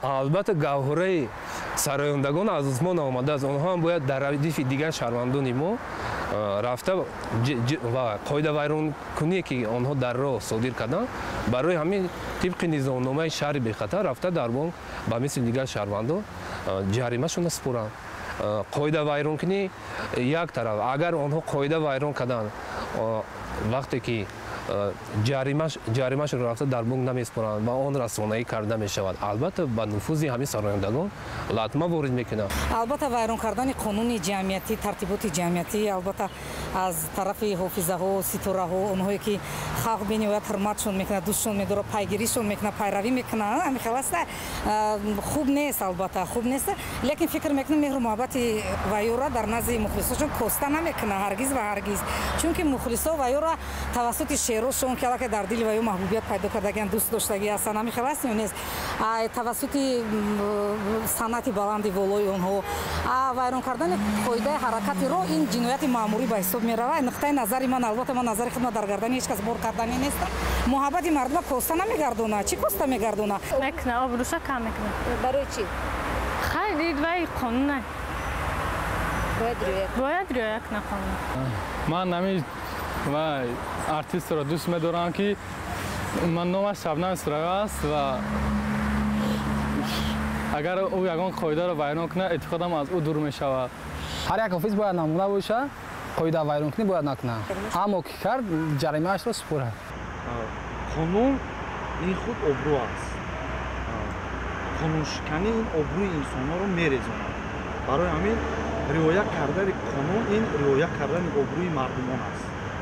албатта гавҳораи сарояндагон аз осмон омадааст. онҳо ҳам бояд дар радифи дигар шаҳрвандони мо рафта ва қоидавайронкуние ки онҳо дар роҳ содир карданд барои ҳамин тибқи низомномаи шаҳри бехатар рафта дар бонк ба мисли дигар шаҳрвандон ҷаримашона споранд. қоидавайронкунӣ як тараф, агар онҳо қоида вайрон карданд вақте ки ҷаримашро рафта дар бонк намеспоранд ва он расонаӣ карда мешавад, албатта ба нуфузи ҳамин сарояндагон латма ворид мекунад. албатта вайрон кардани қонуни ҷамъиятӣ, тартиботи ҷамъиятӣ албатта аз тарафи ҳофизаҳо, ситораҳо, онҳое ки халқ бениҳоят ҳурматшон мекунад, дӯстшон медорад, пайгиришон мекунад, пайравӣ мекунад, ҳамихеласта хуб нест, албатта хуб нест, лекин фикр мекунам меҳру муҳаббати вайёра дар назди мухлисошон коста намекунад ҳаргиз ва ҳаргиз, чунки мухлисо вайёра тавассути шеърошон ки аллакай дар дили вайё маҳбубият пайдо кардагиан, дӯст доштагӣ ҳастанд, ҳамихеласт нест, тавассути санъати баланди волои онҳо вайрон кардани қоидаи ҳаракати роҳ ин ҷинояти маъмурӣ ба ҳисоб меравад. нуқтаи назари ман, албатта ман назари худам дар гардани ҳеҷ кас бор кардани нест. муҳаббати мардума коста намегардонад. Чӣ коста мегардонад? мекунад, обрӯша кам мекунад. барои чӣ? хайр вай қонун бояд риоя кунад қонун. ман ҳамин вай артистро дӯст медорам ки ман номаш Шабнам Сурайё аст ва агар ӯ ягон қоидаро вайрон кунад эътиқодам аз ӯ дур мешавад. ҳар як ҳофиз бояд намуна боша, қоида вайронкунӣ бояд накунад. аммо ки кард ҷаримаашро супорад. қонун ин худ обрӯ аст. қонуншиканӣ ин обрӯи инсонҳоро мерезонад. барои ҳамин риоя кардани қонун ин риоя кардани обрӯи мардумон аст.